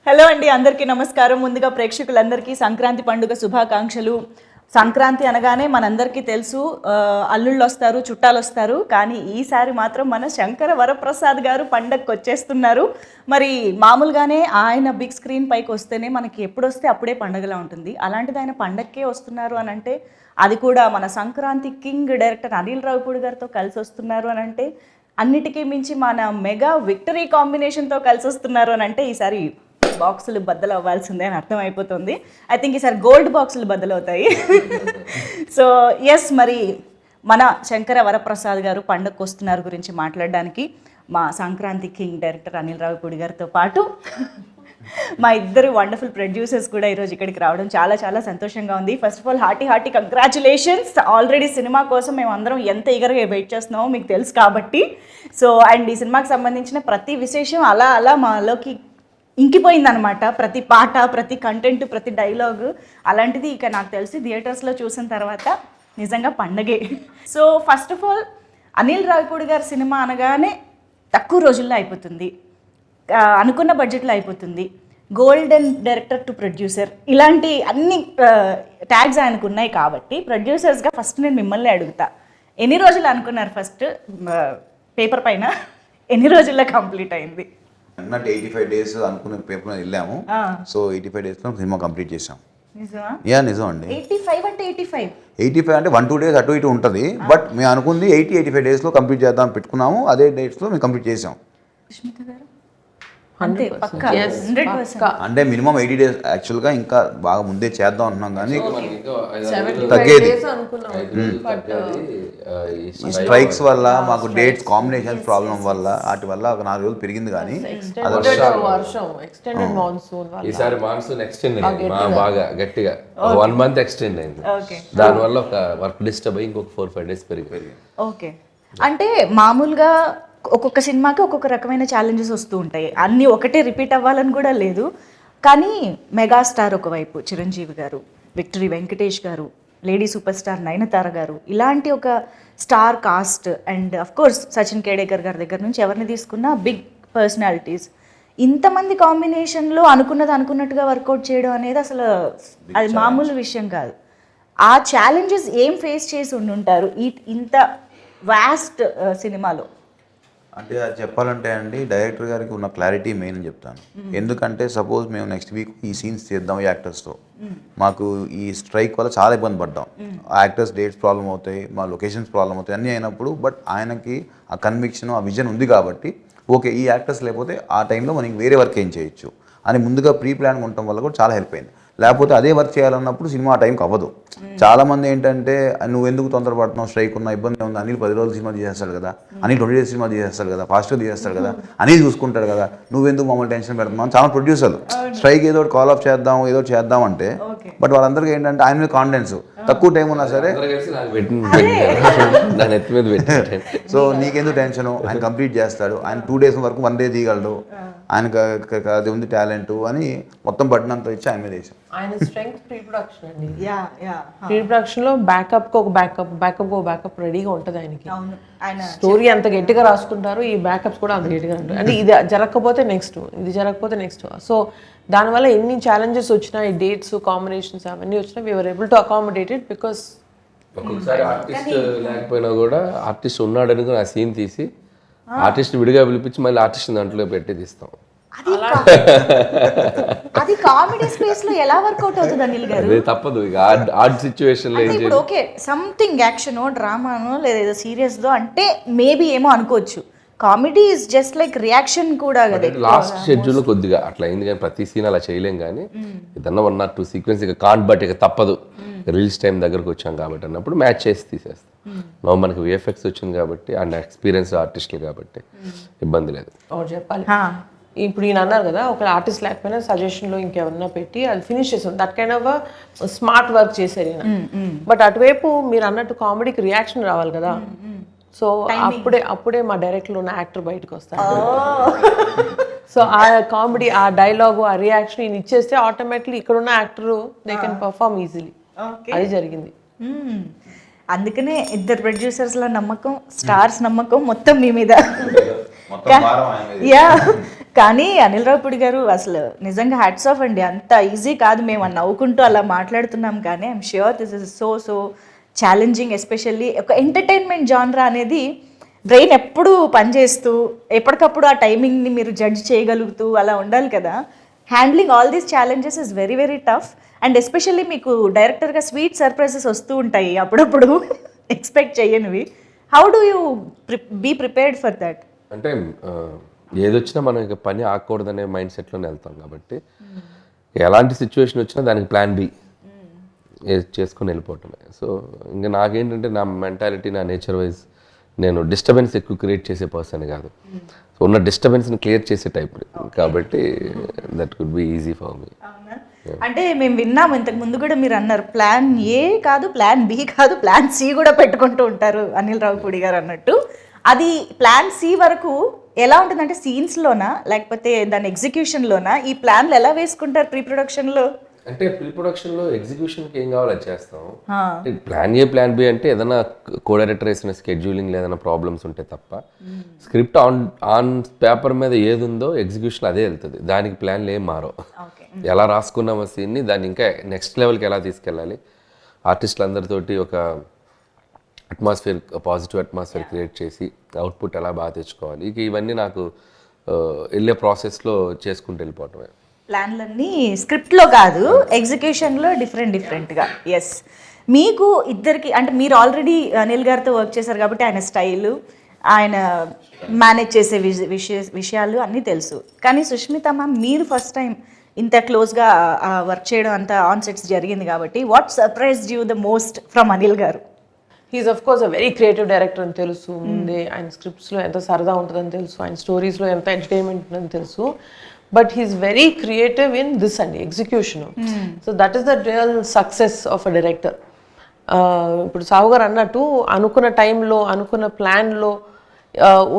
Hello అండి, అందరికీ నమస్కారం. ముందుగా ప్రేక్షకులందరికీ సంక్రాంతి పండుగ శుభాకాంక్షలు. సంక్రాంతి అనగానే మనందరికీ తెలుసు, అల్లుళ్ళు వస్తారు, చుట్టాలు వస్తారు. కానీ ఈసారి మాత్రం మన శంకర వరప్రసాద్ గారు పండగకి వచ్చేస్తున్నారు. మరి మామూలుగానే ఆయన బిగ్ స్క్రీన్ పైకి వస్తేనే మనకి ఎప్పుడు వస్తే అప్పుడే పండుగలా ఉంటుంది. అలాంటిది ఆయన పండగకే వస్తున్నారు అని అంటే, అది కూడా మన సంక్రాంతి కింగ్ డైరెక్టర్ అనిల్ రావిపూడి గారితో కలిసి వస్తున్నారు అని అంటే, అన్నిటికీ మించి మన మెగా విక్టరీ కాంబినేషన్తో కలిసి వస్తున్నారు అని అంటే, ఈసారి బాక్సులు బద్దలు అవ్వాల్సిందే అని అర్థమైపోతుంది. ఐ థింక్ ఈసారి గోల్డ్ బాక్సులు బద్దలు అవుతాయి. సో ఎస్, మరి మన శంకర వరప్రసాద్ గారు పండగకు వస్తున్నారు గురించి మాట్లాడడానికి మా సంక్రాంతి కింగ్ డైరెక్టర్ అనిల్ రావిపూడి గారితో పాటు మా ఇద్దరు వండర్ఫుల్ ప్రొడ్యూసర్స్ కూడా ఈరోజు ఇక్కడికి రావడం చాలా చాలా సంతోషంగా ఉంది. First of all hearty congratulations. Already cinema కోసం మేము అందరం ఎంత ఈగర్గా వెయిట్ చేస్తున్నామో మీకు తెలుసు కాబట్టి. సో అండ్ ఈ సినిమాకి సంబంధించిన ప్రతి విశేషం అలా అలా మాలోకి ఇంకిపోయిందనమాట. ప్రతి పాట, ప్రతి కంటెంట్, ప్రతి డైలాగు. అలాంటిది ఇక నాకు తెలిసి థియేటర్స్లో చూసిన తర్వాత నిజంగా పండగే. So first of all Anil Ravipudi గారి సినిమా అనగానే తక్కువ రోజుల్లో అయిపోతుంది, అనుకున్న బడ్జెట్లో అయిపోతుంది, గోల్డెన్ డైరెక్టర్ టు ప్రొడ్యూసర్, ఇలాంటి అన్ని ట్యాగ్స్ ఆయనకు ఉన్నాయి. కాబట్టి ప్రొడ్యూసర్స్గా ఫస్ట్ నేను మిమ్మల్ని అడుగుతా, ఎన్ని రోజులు అనుకున్నారు? ఫస్ట్ పేపర్ పైన ఎన్ని రోజుల్లో కంప్లీట్ అయింది? అన్నట్టు 85 days అనుకున్న పేపర్ మీద వెళ్ళాము. సో 85 daysలో సినిమా కంప్లీట్ చేసాం. నిజం అండి. 85 అంటే 1-2 days అటు ఇటు ఉంటుంది. బట్ మేము అనుకుంది 85 daysలో కంప్లీట్ చేద్దాం పెట్టుకున్నాము. అదే డేట్స్లో మేము కంప్లీట్ చేసాం. అంటే మినిమం 80 days యాక్చువల్గా, ఇంకా బాగా ముందే చేద్దాం అంటున్నాం కానీ తగ్గేది. ఈ స్ట్రైక్స్ వల్ల మాకు డేట్స్ కాంబినేషన్ ప్రాబ్లం వల్ల వాటి వల్ల ఒక 4 రోజులు పెరిగింది. కానీ ఈసారి మాన్సూన్ ఎక్స్టెండ్ అయింది, బాగా గట్టిగా 1 month ఎక్స్టెండ్ అయింది. దానివల్ల ఒక వర్క్ డిస్టర్బ్ అయ్యి ఇంకొక 4-5 days పెరిగింది. ఓకే, అంటే మామూలుగా ఒక్కొక్క సినిమాకి ఒక్కొక్క రకమైన ఛాలెంజెస్ వస్తూ ఉంటాయి. అన్నీ ఒకటే రిపీట్ అవ్వాలని కూడా లేదు. కానీ మెగాస్టార్ ఒకవైపు చిరంజీవి గారు, విక్టరీ వెంకటేష్ గారు, లేడీ సూపర్ స్టార్ నయనతార గారు, ఇలాంటి ఒక star cast and of course Sachin Khedekar గారి దగ్గర నుంచి ఎవరిని తీసుకున్నా బిగ్ పర్సనాలిటీస్, ఇంతమంది కాంబినేషన్లో అనుకున్నట్టుగా వర్కౌట్ చేయడం అనేది అసలు అది మామూలు విషయం కాదు. ఆ ఛాలెంజెస్ ఏం ఫేస్ చేసి ఉండుంటారు ఇంత వాస్ట్ సినిమాలో? అంటే అది చెప్పాలంటే అండి, డైరెక్టర్ గారికి ఉన్న క్లారిటీ మెయిన్ అని చెప్తాను. ఎందుకంటే సపోజ్ మేము నెక్స్ట్ వీక్ ఈ సీన్స్ చేద్దాం ఈ యాక్టర్స్తో, మాకు ఈ స్ట్రైక్ వల్ల చాలా ఇబ్బంది పడ్డాం. ఆ యాక్టర్స్ డేట్స్ ప్రాబ్లం అవుతాయి, మా లొకేషన్స్ ప్రాబ్లం అవుతాయి, అన్నీ అయినప్పుడు బట్ ఆయనకి ఆ కన్విక్షన్, ఆ విజన్ ఉంది కాబట్టి ఓకే ఈ యాక్టర్స్ లేకపోతే ఆ టైంలో మనకి వేరే వర్క్ ఏం చేయొచ్చు అని ముందుగా ప్రీ ప్లాన్ ఉండటం వల్ల కూడా చాలా హెల్ప్ అయింది. లేకపోతే అదే వర్క్ చేయాలన్నప్పుడు సినిమా ఆ టైంకి అవ్వదు. చాలామంది ఏంటంటే నువ్వు ఎందుకు తొందరపడుతున్నావు, స్ట్రైక్ ఉన్న ఇబ్బంది ఉంది, అనిల్ 10 రోజులు సినిమా తీసేస్తాడు కదా, అనిల్ 20 days సినిమా తీసేస్తాడు కదా, ఫాస్ట్గా తీసేస్తాడు కదా, అనిల్ చూసుకుంటాడు కదా, నువ్వెందుకు మమ్మల్ని టెన్షన్ పెడుతున్నావు చాలా ప్రొడ్యూసర్లు. స్ట్రైక్ ఏదో కాల్ ఆఫ్ చేద్దాం, ఏదో చేద్దాం అంటే బట్ వాళ్ళందరికీ ఏంటంటే ఆయన మీద కాన్ఫిడెన్స్, తక్కువ టైం ఉన్నా సరే సో నీకెందుకు టెన్షను, ఆయన కంప్లీట్ చేస్తాడు, ఆయన 2 days వరకు 1 day తీయగలడు, ఆయనకు అది ఉంది టాలెంట్ అని మొత్తం బట్టినంత ఇచ్చి ఆయన మీద వేసాం. ఆయన స్ట్రెంగ్త్ ప్రీ ప్రొడక్షన్ అండి. ప్రీ ప్రొడక్షన్ లో బ్యాకప్ కు ఒక బ్యాకప్ రెడీగా ఉంటుంది ఆయనకి. స్టోరీ అంత గట్టిగా రాసుకుంటారు, ఈ బ్యాకప్స్ కూడా అంత గట్టిగా ఉంటాయి. అంటే ఇది జరగకపోతే నెక్స్ట్, ఇది జరగకపోతే నెక్స్ట్. సో దానివల్ల ఎన్ని ఛాలెంజెస్ వచ్చినా, ఈ డేట్స్ కాంబినేషన్స్ అవన్నీ వచ్చినా we were able to accommodate it. Because ఒక్కొక్కసారి ఆర్టిస్ట్ లేకపోయినా కూడా ఆర్టిస్ట్ ఉన్నాడని ఆ సీన్ తీసి ఆర్టిస్ట్ విడిగా పిలిపించి మళ్ళీ ఆర్టిస్ట్ దాంట్లో పెట్టి తీస్తాం. అది కామెడీ స్పేస్ లో ఎలా వర్కౌట్ అవుతుంది అనిల్ గారు? అది తప్పదు, ఇక ఆర్ట్ సిచ్యువేషన్ లో ఇప్పుడు ఓకే సంథింగ్ యాక్షనో డ్రామానో లేదా సీరియస్ దో అంటే మేబీ ఏమో అనుకోవచ్చు. Comedy is just like reaction కూడా కదా. లాస్ట్ షెడ్యూల్ కొద్దిగా అట్లా అయింది, కానీ ప్రతి సీన్ అలా చేయలేం. కానీ ఏదన్నా 1 or 2 సీక్వెన్స్ ఇక కాంట్, బట్ ఇక తప్పదు, రిలీజ్ టైం దగ్గరకు వచ్చాం కాబట్టి అన్నప్పుడు మ్యాచ్ చేసి తీసేస్తాం. మనకి విఎఫ్ఎక్స్ వచ్చింది కాబట్టి అండ్ ఎక్స్పీరియన్స్ ఆర్టిస్టులు కాబట్టి ఇబ్బంది లేదు. చెప్పాలి ఇప్పుడు ఈయన అన్నారు కదా, ఒక ఆర్టిస్ట్ లేకపోయినా సజెషన్లో ఇంకెవరన్నా పెట్టి అది ఫినిష్ చేసాం. That kind of smart work చేశారు ఈయన. బట్ అటువైపు మీరు అన్నట్టు కామెడీకి రియాక్షన్ రావాలి కదా. సో అప్పుడే మా డైరెక్ట్లో ఉన్న యాక్టర్ బయటకు వస్తారు. సో ఆ కామెడీ, ఆ డైలాగు, ఆ రియాక్షన్ ఈయన ఇచ్చేస్తే ఆటోమేటిక్లీ ఇక్కడ ఉన్న actor they can perform easily. అది జరిగింది. అందుకనే ఇద్దరు ప్రొడ్యూసర్స్ల నమ్మకం, స్టార్స్ నమ్మకం మొత్తం మీ మీద. యా, కానీ అనిల్ రావుపూడి గారు అసలు నిజంగా హ్యాట్స్ ఆఫ్ అండి. అంత ఈజీ కాదు. మేము నవ్వుకుంటూ అలా మాట్లాడుతున్నాం కానీ I'm sure this is so challenging. Especially ఒక ఎంటర్టైన్మెంట్ జానరా అనేది బ్రెయిన్ ఎప్పుడు పనిచేస్తూ ఎప్పటికప్పుడు ఆ టైమింగ్ని మీరు జడ్జ్ చేయగలుగుతూ అలా ఉండాలి కదా. Handling all these challenges is very very tough. And especially మీకు డైరెక్టర్గా స్వీట్ సర్ప్రైజెస్ వస్తూ ఉంటాయి అప్పుడప్పుడు ఎక్స్పెక్ట్ చేయనివి. How do you be prepared for that? అంటే ఏదొచ్చినా మనం ఇక పని ఆగకూడదనే మైండ్ సెట్లోనే వెళ్తాం కాబట్టి ఎలాంటి సిచ్యువేషన్ వచ్చినా దానికి ప్లాన్ బి చేసుకొని వెళ్ళిపోవటమే. సో ఇంకా నాకేంటంటే నా మెంటాలిటీ, నా నేచర్ వైజ్ నేను డిస్టర్బెన్స్ ఎక్కువ క్రియేట్ చేసే పర్సన్ కాదు. సో ఉన్న డిస్టర్బెన్స్ని క్లియర్ చేసే టైప్ కాబట్టి that could be easy for me. అంటే మేము విన్నాము ఇంతకు ముందు కూడా మీరు అన్నారు ప్లాన్ ఏ కాదు, ప్లాన్ బి కాదు, ప్లాన్ సి కూడా పెట్టుకుంటూ ఉంటారు అనిల్ రావుపూడి గారు అన్నట్టు. అది ప్లాన్ సి వరకు ఎలా ఉంటుందంటే సీన్స్లోనా లేకపోతే దాని ఎగ్జిక్యూషన్లోనా? ఈ ప్లాన్లు ఎలా వేసుకుంటారు ప్రీ ప్రొడక్షన్లో? అంటే ప్రీ ప్రొడక్షన్లో ఎగ్జిక్యూషన్కి ఏం కావాలో అది చేస్తాం. ప్లాన్ ఏ ప్లాన్ బి అంటే ఏదైనా కో డైరెక్టర్ వేసిన స్కెడ్యూలింగ్ ఏదైనా ప్రాబ్లమ్స్ ఉంటే తప్ప స్క్రిప్ట్ ఆన్ పేపర్ మీద ఏది ఉందో ఎగ్జిక్యూషన్ అదే వెళ్తుంది. దానికి ప్లాన్లు ఏం మారో. ఎలా రాసుకున్నామో సీన్ని దాన్ని ఇంకా నెక్స్ట్ లెవెల్కి ఎలా తీసుకెళ్ళాలి, ఆర్టిస్టులు అందరితోటి ఒక అట్మాస్ఫియర్, పాజిటివ్ అట్మాస్ఫియర్ క్రియేట్ చేసి అవుట్పుట్ ఎలా బాగా తెచ్చుకోవాలి, ఇక ఇవన్నీ నాకు వెళ్ళే ప్రాసెస్లో చేసుకుంటూ వెళ్ళిపోవటమే. ప్లాన్లన్నీ స్క్రిప్ట్లో కాదు, ఎగ్జిక్యూషన్లో డిఫరెంట్గా. ఎస్, మీకు ఇద్దరికి అంటే మీరు ఆల్రెడీ అనిల్ గారితో వర్క్ చేశారు కాబట్టి ఆయన స్టైలు, ఆయన మేనేజ్ చేసే విషయాలు అన్నీ తెలుసు. కానీ సుష్మిత మ్యామ్ మీరు ఫస్ట్ టైం ఇంత క్లోజ్గా వర్క్ చేయడం అంత ఆన్ సెట్స్ జరిగింది కాబట్టి what surprised you the most from Anil గారు? He's of course a very creative director అని తెలుసు ముందే. ఆయన స్క్రిప్ట్స్లో ఎంత సరదా ఉంటుందని తెలుసు, ఆయన స్టోరీస్లో ఎంత ఎంటర్టైన్మెంట్ ఉంటుందని తెలుసు. But he's very creative in this అండి execution. So that is the real success of a director. ఇప్పుడు సాహు గారు అన్నట్టు అనుకున్న టైంలో, అనుకున్న ప్లాన్లో,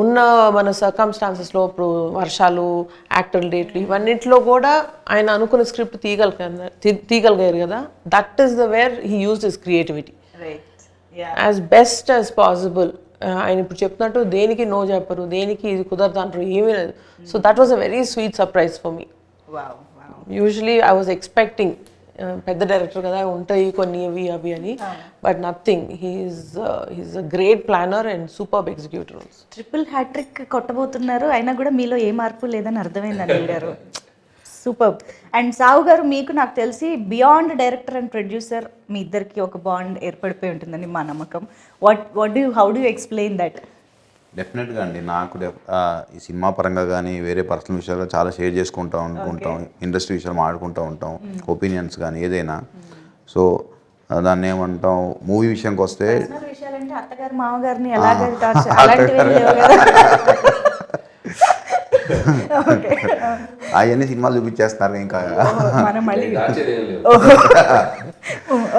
ఉన్న మన సర్కమ్స్టాన్సెస్లో, ఇప్పుడు వర్షాలు, యాక్టర్ డేట్లు, ఇవన్నింటిలో కూడా ఆయన అనుకున్న స్క్రిప్ట్ తీయగలిగారు కదా. That is the where he used his creativity as best as possible. ఆయన ఇప్పుడు చెప్తున్నట్టు దేనికి నో చెప్పరు, దేనికి ఇది కుదరదు అంటారు, ఏమీ లేదు. So that was a very sweet surprise for me. Usually I was expecting పెద్ద డైరెక్టర్ కదా ఉంటాయి కొన్ని ఇవి అవి అని, but nothing. He's a great planner and superb executor. Triple hat trick కొట్టబోతున్నారు అయినా కూడా మీలో ఏ మార్పు లేదని అర్థమైంది అనిల్ గారు. సూపర్బ్. అండ్ సాహు గారు, మీకు నాకు తెలిసి బియాండ్ డైరెక్టర్ అండ్ ప్రొడ్యూసర్ మీ ఇద్దరికి ఒక బాండ్ ఏర్పడిపోయి ఉంటుందని మా నమ్మకం. How do explain that? డెఫినెట్గా అండి, నాకు ఈ సినిమా పరంగా కానీ వేరే పర్సనల్ విషయాలు చాలా షేర్ చేసుకుంటూ ఉంటాం, ఇండస్ట్రీ విషయాలు మాట్లాడుకుంటూ ఉంటాం, ఒపీనియన్స్ కానీ ఏదైనా. సో దాన్ని ఏమంటాం, మూవీ విషయానికి వస్తే విషయాలంటే అత్తగారు మామగారిని ఎలాగ అలాంటివి లేవు కదా. అవన్నీ సినిమాలు చూపించేస్తున్నారు ఇంకా.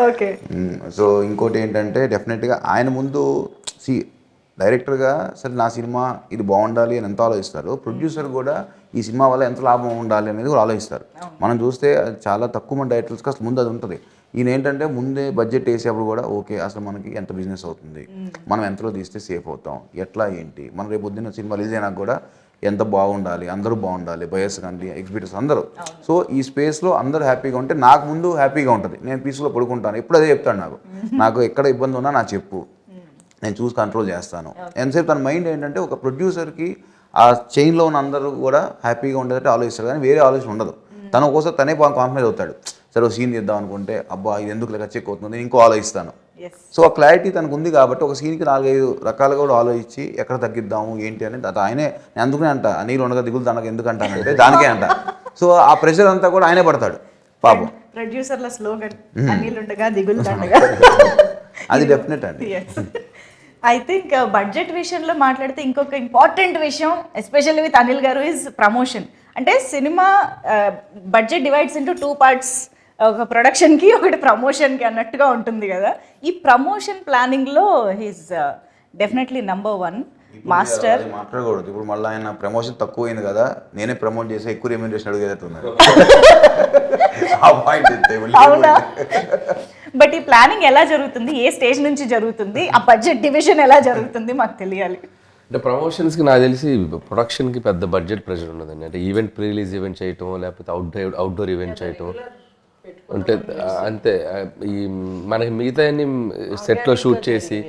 ఓకే. సో ఇంకోటి ఏంటంటే డెఫినెట్గా ఆయన ముందు డైరెక్టర్గా సరే నా సినిమా ఇది బాగుండాలి అని ఎంత ఆలోచిస్తారు, ప్రొడ్యూసర్ కూడా ఈ సినిమా వల్ల ఎంత లాభం ఉండాలి అనేది కూడా ఆలోచిస్తారు. మనం చూస్తే చాలా తక్కువ మంది డైరెక్టర్స్కి అసలు ముందు అది ఉంటుంది. ఈయన ఏంటంటే ముందే బడ్జెట్ వేసేప్పుడు కూడా ఓకే అసలు మనకి ఎంత బిజినెస్ అవుతుంది, మనం ఎంతలో తీస్తే సేఫ్ అవుతాం, ఎట్లా ఏంటి, మన రేపు పొద్దున్న సినిమా రిలీజ్ అయినా కూడా ఎంత బాగుండాలి, అందరూ బాగుండాలి, బయర్స్ కానీ ఎగ్జిబిటర్స్ అందరూ. సో ఈ స్పేస్లో అందరూ హ్యాపీగా ఉంటే నాకు ముందు హ్యాపీగా ఉంటుంది, నేను పీస్లో పడుకుంటాను. ఎప్పుడు అదే చెప్తాను, నాకు ఎక్కడ ఇబ్బంది ఉన్నా నాకు చెప్పు, నేను చూసి కంట్రోల్ చేస్తాను. ఎంతసేపు తన మైండ్ ఏంటంటే ఒక ప్రొడ్యూసర్కి ఆ చైన్లో ఉన్న అందరూ కూడా హ్యాపీగా ఉండేటట్టు ఆలోచిస్తారు, కానీ వేరే ఆలోచన ఉండదు. తను ఒక్కోసారి తనే కాన్ఫిడెన్స్ అవుతాడు. సరే ఒక సీన్ చేద్దాం అనుకుంటే అబ్బా ఇది ఎందుకు లెక్క చెక్ అవుతుంది, ఇంకో ఆలోచిస్తాను. సో ఆ క్లారిటీ తనకు ఉంది కాబట్టి ఒక సీన్కి 4-5 రకాలుగా కూడా ఆలోచించి ఎక్కడ తగ్గిద్దాము ఏంటి అనేది అది ఆయనే. నేను అందుకనే అంట నీళ్ళు ఉండగా దిగులు తనకు ఎందుకు అంటానంటే దానికే అంట. సో ఆ ప్రెషర్ అంతా కూడా ఆయనే పడతాడు పాపం. ప్రొడ్యూసర్ల స్లోగన్ అనిల్ ఉండగా దిగులు దండగా. అది డెఫినెట్ అండి. ఐ థింక్ బడ్జెట్ విషయంలో మాట్లాడితే ఇంకొక ఇంపార్టెంట్ విషయం ఎస్పెషల్లీ విత్ అనిల్ గారు ఈజ్ ప్రమోషన్. అంటే cinema budget divides into 2 parts, ఒక ప్రొడక్షన్కి ఒకటి ప్రమోషన్కి అన్నట్టుగా ఉంటుంది కదా. ఈ ప్రమోషన్ ప్లానింగ్లో హీస్ డెఫినెట్లీ నంబర్ 1 మాస్టర్. మాట్లాడకూడదు ఇప్పుడు, మళ్ళీ ఆయన ప్రమోషన్ తక్కువ అయింది కదా, నేనే ప్రమోట్ చేసి ఎక్కువ రెమ్యూనరేషన్ అడిగేటట్టున్నారు. అవునా? బట్ ఈ ప్లానింగ్ ఎలా జరుగుతుంది, ఏ స్టేజ్ నుంచి జరుగుతుంది, ఆ బడ్జెట్ డివిజన్ ఎలా జరుగుతుంది మాకు తెలియాలి. అంటే ప్రమోషన్స్కి నాకు తెలిసి ప్రొడక్షన్కి పెద్ద బడ్జెట్ ప్రెషర్ ఉండదండి. అంటే ఈవెంట్ ప్రీ రిలీజ్ ఈవెంట్ చేయటం, లేకపోతే అవుట్డోర్ ఈవెంట్ చేయటం అంటే అంతే. ఈ మనకి మిగతా అన్ని సెట్లో షూట్ చేసి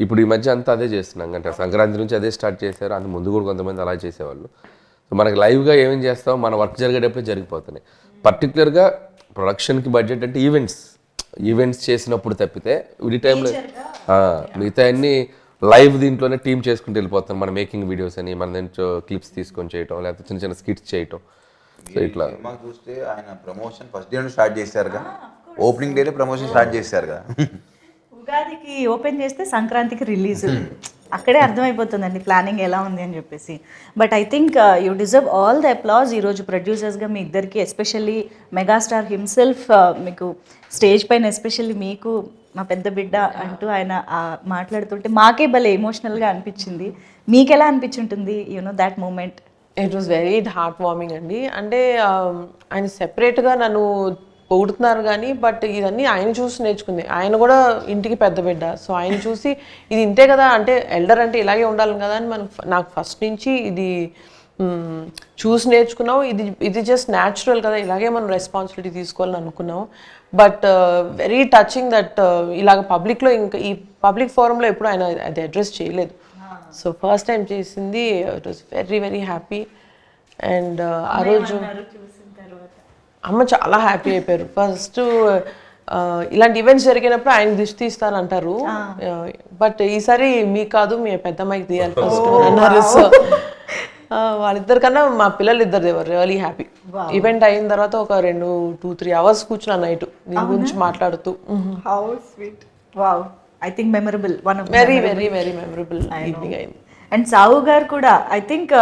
ఇప్పుడు ఈ మధ్య అంతా అదే చేస్తున్నాం. అంటే సంక్రాంతి నుంచి అదే స్టార్ట్ చేశారు, అంత ముందు కూడా కొంతమంది అలా చేసేవాళ్ళు. సో మనకి లైవ్గా ఏమేం చేస్తామో మన వర్క్ జరిగేటప్పుడే జరిగిపోతున్నాయి. పర్టికులర్గా ప్రొడక్షన్కి బడ్జెట్ అంటే ఈవెంట్స్ చేసినప్పుడు తప్పితే ఈ టైంలో మిగతా అన్ని లైవ్ దీంట్లోనే టీమ్ చేసుకుంటూ వెళ్ళిపోతాం. మన మేకింగ్ వీడియోస్ అని మన దాంట్లో క్లిప్స్ తీసుకొని చేయటం, లేకపోతే చిన్న చిన్న స్కిట్స్ చేయటం. సో ఇట్లా సినిమాకి చూస్తే ఆయన ప్రమోషన్ ఫస్ట్ డే స్టార్ట్ చేశారుగా, ఓపెనింగ్ డేనే ప్రమోషన్ స్టార్ట్ చేశారుగా. ఉగాదికి ఓపెన్ చేస్తే సంక్రాంతికి రిలీజ్, అక్కడే అర్థమైపోతుందండి ప్లానింగ్ ఎలా ఉంది అని చెప్పేసి. But I think you deserve all the applause. ఈరోజు ప్రొడ్యూసర్స్గా మీ ఇద్దరికి, ఎస్పెషల్లీ మెగాస్టార్ హిమ్సెల్ఫ్ మీకు స్టేజ్ పైన, ఎస్పెషల్లీ మీకు మా పెద్ద బిడ్డ అంటూ ఆయన మాట్లాడుతుంటే మాకే భలే ఎమోషనల్గా అనిపించింది. మీకు ఎలా అనిపించుంటుంది that moment? It was very heart warming అండి. అంటే ఆయన సెపరేట్గా నన్ను పొగుడుతున్నారు కానీ బట్ ఇదన్నీ ఆయన చూసి నేర్చుకుంది. ఆయన కూడా ఇంటికి పెద్ద బిడ్డ, సో ఆయన చూసి ఇది ఇంతే కదా, అంటే ఎల్డర్ అంటే ఇలాగే ఉండాలి కదా అని నాకు ఫస్ట్ నుంచి ఇది చూసి నేర్చుకున్నాం. ఇది జస్ట్ న్యాచురల్ కదా, ఇలాగే మనం రెస్పాన్సిబిలిటీ తీసుకోవాలని అనుకున్నాం. బట్ వెరీ టచింగ్ దట్ ఇలాగ పబ్లిక్లో, ఇంకా ఈ పబ్లిక్ ఫోరంలో ఎప్పుడు ఆయన అది అడ్రస్ చేయలేదు. సో ఫస్ట్ టైం చేసింది. It was very very happy. And ఆ రోజు అమ్మ చాలా హ్యాపీ అయిపోయారు. ఫస్ట్ ఇలాంటి ఈవెంట్స్ జరిగినప్పుడు ఆయన దిష్టి తీస్తారంటారు, బట్ ఈసారి మీకు కాదు మీ పెద్దమ్మాయికి తీయాలి ఫస్ట్ అన్నారు. సో వాళ్ళిద్దరికన్నా మా పిల్లలు ఇద్దరు దేవర్ రియలీ హ్యాపీ. ఈవెంట్ అయిన తర్వాత ఒక 2-3 hours కూర్చున్నా నైట్ దీని గురించి మాట్లాడుతూ. How sweet. Wow, I think memorable, one of very very very memorable evening అయింది. అండ్ సావు గారు కూడా ఐ థింక్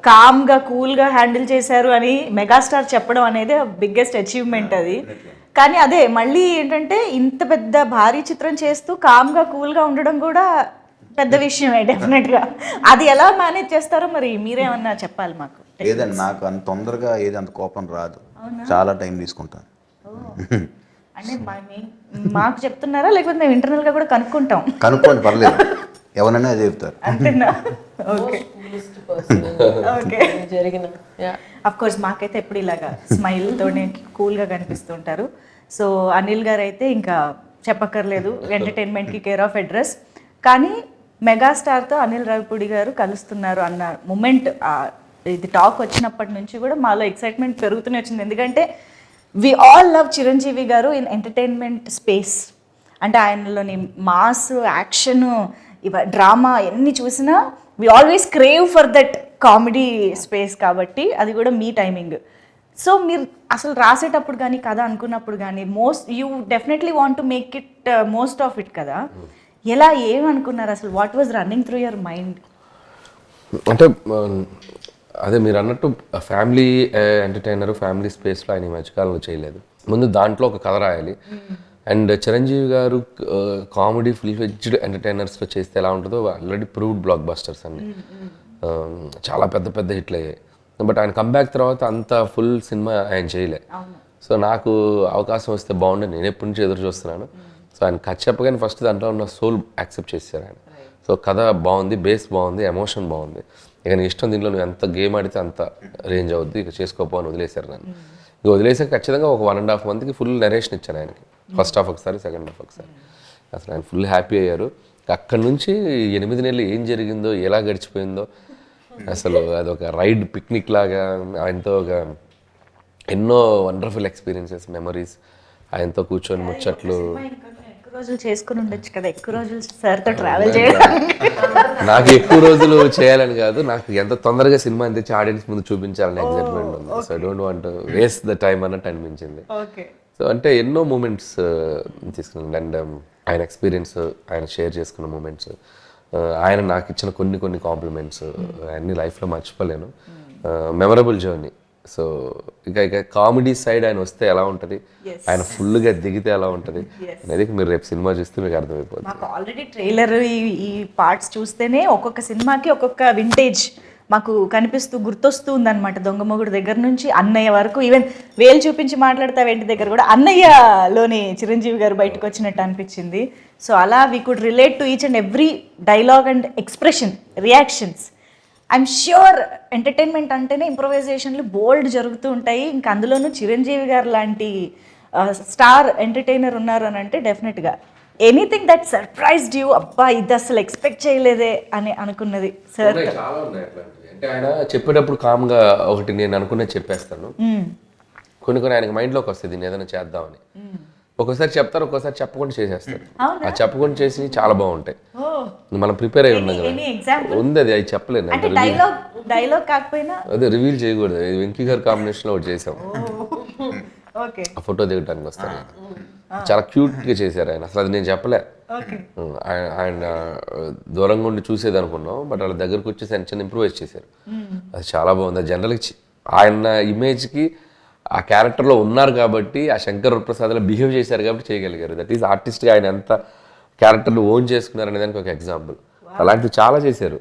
కామ్గా కూల్గా హ్యాండిల్ చేశారు అని మెగాస్టార్ చెప్పడం అనేది బిగ్గెస్ట్ అచీవ్మెంట్ అది. కానీ అదే మళ్ళీ ఏంటంటే ఇంత పెద్ద భారీ చిత్రం చేస్తూ కామ్గా కూల్గా ఉండడం కూడా పెద్ద విషయమే డెఫినెట్గా. అది ఎలా మేనేజ్ చేస్తారో మరి మీరేమన్నా చెప్పాలి మాకు. లేదండి, నాకు అంత తొందరగా ఏది అంత కోపం రాదు, చాలా టైం తీసుకుంటాను. అంటే మాకు చెప్తున్నారా లేకపోతే మేము ఇంటర్నల్గా కూడా కనుక్కోండి, పర్లేదు, ఎవరైనా అదే చెప్తారు. అంతేనా? Okay okay. జరిగిన అఫ్ కోర్స్ మాకైతే ఎప్పుడు ఇలాగా స్మైల్తోనే కూల్గా కనిపిస్తుంటారు. సో అనిల్ గారు అయితే ఇంకా చెప్పక్కర్లేదు, ఎంటర్టైన్మెంట్కి కేర్ ఆఫ్ అడ్రస్. కానీ మెగాస్టార్తో అనిల్ రావిపూడి గారు కలుస్తున్నారు అన్న మూమెంట్, ఇది టాక్ వచ్చినప్పటి నుంచి కూడా మాలో ఎక్సైట్మెంట్ పెరుగుతూనే వచ్చింది. ఎందుకంటే వి ఆల్ లవ్ చిరంజీవి గారు ఇన్ ఎంటర్టైన్మెంట్ స్పేస్. అంటే ఆయనలోని మాస్, యాక్షన్, డ్రామా ఎన్ని చూసినా we always crave for that comedy space. కాబట్టి అది కూడా మీ టైమింగ్. సో మీరు అసలు రాసేటప్పుడు కానీ కథ అనుకున్నప్పుడు కానీ you definitely want to make it most of it కదా. ఎలా ఏమనుకున్నారు అసలు? What was running through your mind? అంటే అదే మీరు అన్నట్టు ఫ్యామిలీ ఎంటర్టైనర్, ఫ్యామిలీ స్పేస్లో ఆయన ఈ మధ్యకాలంలో చేయలేదు. ముందు దాంట్లో ఒక కథ రాయాలి. అండ్ చిరంజీవి గారు కామెడీ ఫుల్ ఫ్లెడ్జ్డ్ ఎంటర్టైనర్స్లో చేస్తే ఎలా ఉంటుందో ఆల్రెడీ ప్రూవ్డ్ బ్లాక్ బస్టర్స్ అన్ని చాలా పెద్ద పెద్ద హిట్లు అయ్యాయి. బట్ ఆయన కంబ్యాక్ తర్వాత అంత ఫుల్ సినిమా ఆయన చేయలే. సో నాకు అవకాశం వస్తే బాగుండేది, నేను ఎప్పటి నుంచి ఎదురు చూస్తున్నాను. సో ఆయన కథ చెప్పగానే ఫస్ట్ దాంట్లో ఉన్న సోల్ యాక్సెప్ట్ చేశారు ఆయన. సో కథ బాగుంది, బేస్ బాగుంది, ఎమోషన్ బాగుంది, ఇక నీ ఇష్టం, దీంట్లో నువ్వు ఎంత గేమ్ ఆడితే అంత రేంజ్ అవుద్ది, ఇక చేసుకోపో అని వదిలేశారు నన్ను. ఇక వదిలేసాక ఖచ్చితంగా ఒక 1.5 monthకి ఫుల్ నరేషన్ ఇచ్చాను ఆయనకి. ఫస్ట్ హాఫ్ ఒకసారి, సెకండ్ హాఫ్ ఒకసారి. అసలు ఆయన ఫుల్ హ్యాపీ అయ్యారు. అక్కడి నుంచి 8 నెలలు ఏం జరిగిందో, ఎలా గడిచిపోయిందో అసలు అదొక రైడ్, పిక్నిక్ లాగా. ఆయనతో ఒక ఎన్నో వండర్ఫుల్ ఎక్స్పీరియన్సెస్, మెమరీస్, ఆయనతో కూర్చొని ముచ్చట్లు. రోజులు చేసుకుని ఉండొచ్చు కదా, ఎక్కువ రోజులు సార్తో ట్రావెల్ చేయడానికి. నాకు ఎక్కువ రోజులు చేయాలని కాదు, నాకు ఎంత తొందరగా సినిమా తెచ్చి ఆడియన్స్ ముందు చూపించాలని ఎగ్జైట్మెంట్ ఉంది. So I don't want waste the time అన్నట్టు అనిపించింది. సో అంటే ఎన్నో మూమెంట్స్ తీసుకున్నాను. అండ్ ఆయన ఎక్స్పీరియన్స్, ఆయన షేర్ చేసుకున్న మూమెంట్స్, ఆయన నాకు ఇచ్చిన కొన్ని కాంప్లిమెంట్స్ అన్ని లైఫ్లో మర్చిపోలేను. Memorable journey. సో ఇక కామెడీ సైడ్ ఆయన వస్తే ఎలా ఉంటుంది, ఆయన ఫుల్గా దిగితే ఎలా ఉంటుంది అనేది మీరు రేపు సినిమా చూస్తే మీకు అర్థమైపోతుంది. మాకు ఆల్రెడీ ట్రైలర్, ఈ పార్ట్స్ చూస్తేనే ఒక్కొక్క సినిమాకి ఒక్కొక్క వింటేజ్ మాకు కనిపిస్తూ గుర్తొస్తూ ఉందన్నమాట. దొంగమొగుడు దగ్గర నుంచి అన్నయ్య వరకు, ఈవెన్ వేలు చూపించి మాట్లాడతా వెంటి దగ్గర కూడా అన్నయ్యలోని చిరంజీవి గారు బయటకు వచ్చినట్టు అనిపించింది. సో అలా we could relate to each and every dialogue and expression, reactions. I'm sure entertainment అంటేనే ఇంప్రొవైజేషన్లు బోల్డ్ జరుగుతూ ఉంటాయి. ఇంకా అందులోనూ చిరంజీవి గారు లాంటి స్టార్ ఎంటర్టైనర్ ఉన్నారు అని అంటే డెఫినెట్గా ఎనీథింగ్ దట్ సర్ప్రైజ్డ్ యూ, అబ్బా ఇది అసలు ఎక్స్పెక్ట్ చేయలేదే అని అనుకున్నది సార్? చాలా ఉన్నాయి అట్లాంటివి. అంటే ఆయన చెప్పేటప్పుడు కామ్గా ఒకటి నేను అనుకున్నది చెప్పేస్తాను, కొన్ని ఆయనకి మైండ్లోకి వస్తుంది నేను ఏదైనా చేద్దామని. ఒక్కోసారి చెప్తారు, ఒక్కోసారి చెప్పకుండా చేసేస్తారు. ఆ చెప్పకుండా చేసి చాలా బాగుంటాయి. మనం ప్రిపేర్ అయి ఉన్నాం కదా, ఉంది అది చెప్పలేను. డైలాగ్ కాకపోయినా అదే రివీల్ చేయకూడదు. వెంకీ గారి కాంబినేషన్ లో ఒకటి చేసాం, ఆ ఫోటో దిగడానికి వస్తారు. చాలా క్యూట్ గా చేశారు ఆయన. అసలు అది నేను చెప్పలే, ఆయన దూరంగా ఉండి చూసేది అనుకున్నాం, బట్ వాళ్ళ దగ్గరకు వచ్చేసి ఆయన చిన్న ఇంప్రూవైజ్ చేశారు. అది చాలా బాగుంది. జనరల్గా ఆయన ఇమేజ్ కి ఆ క్యారెక్టర్లో ఉన్నారు కాబట్టి, ఆ శంకర్ వరప్రసాద్లో బిహేవ్ చేశారు కాబట్టి చేయగలిగారు. దట్ ఈస్ ఆర్టిస్ట్గా ఆయన ఎంత క్యారెక్టర్లు ఓన్ చేసుకున్నారు అనే దానికి ఒక ఎగ్జాంపుల్. అలాంటివి చాలా చేశారు.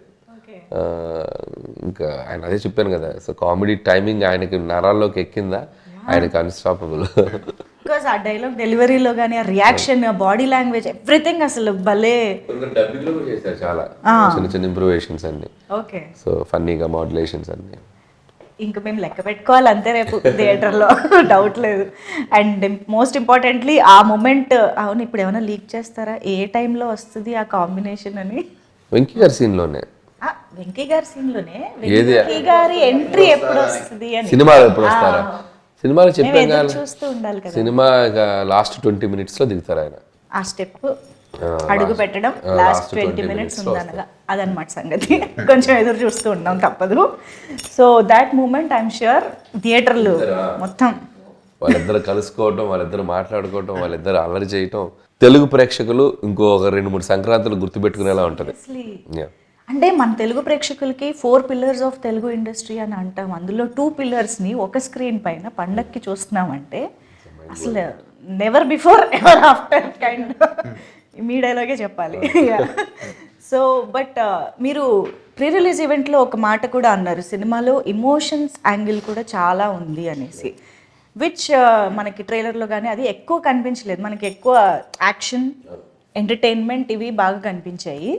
ఇంకా ఆయన అదే చెప్పాను కదా, సో కామెడీ టైమింగ్ ఆయనకి నరాల్లోకి ఎక్కిందా, ఆయనకి అన్స్టాపబుల్. బికాస్ ఆ డైలాగ్ డెలివరీలో కానీ ఆ రియాక్షన్, బాడీ లాంగ్వేజ్, ఎవ్రీథింగ్ అసలు భలే. డబ్బింగ్లో కూడా చేశారు చాలా చిన్న చిన్న ఇంప్రూవేషన్స్ అన్ని. ఓకే, సో ఫన్నీగా మాడ్యులేషన్స్ అన్ని. ఇంకా మేము లెక్క పెట్టుకోవాలి అంతే రేపు థియేటర్లో, డౌట్ లేదు. అండ్ మోస్ట్ ఇంపార్టెంట్లీ ఆ మూమెంట్, అవును ఇప్పుడు ఏమైనా లీక్ చేస్తారా ఏ టైంలో వస్తుంది ఆ కాంబినేషన్ అని? వెంకీ గారి సీన్లోనే, వెంకీ గారి సీన్లోనే వెంకీ గారి ఎంట్రీ ఎప్పుడు వస్తుంది అని. సినిమాలో ఎప్పుడు వస్తారా? సినిమాలో చెప్పాం కదా, చూస్తూ ఉండాలి కదా. సినిమా లాస్ట్ 20 minutes లో దిగుతారు ఆయన. ఆ స్టెప్ అడుగు పెట్టడం లాస్ట్ 20 minutes ఉందనగా అదనమాట సంగతి. కొంచెం ఎదురు చూస్తూ ఉన్నాం, తప్పదు. So that moment I'm sure థియేటర్లు మొత్తం వాళ్ళిద్దరు కలుసుకోవటం, వాళ్ళిద్దరు మాట్లాడుకోవటం, వాళ్ళిద్దరు అల్లరి చేయటం తెలుగు ప్రేక్షకులు ఇంకో 2-3 సంక్రాంతులు గుర్తుపెట్టుకునేలా ఉంటుంది. అంటే మన తెలుగు ప్రేక్షకులకి 4 pillars ఆఫ్ తెలుగు ఇండస్ట్రీ అని అంటాం. అందులో 2 pillars-ని ఒక స్క్రీన్ పైన పండక్కి చూస్తున్నామంటే అసలు never before ever after kind, మీ డైలాగే చెప్పాలి. సో బట్ మీరు ప్రీ రిలీజ్ ఈవెంట్లో ఒక మాట కూడా అన్నారు, సినిమాలో ఇమోషన్స్ యాంగిల్ కూడా చాలా ఉంది అనేసి, విచ్ మనకి ట్రైలర్లో కానీ అది ఎక్కువ కనిపించలేదు. మనకి ఎక్కువ యాక్షన్, ఎంటర్టైన్మెంట్ ఇవి బాగా కనిపించాయి.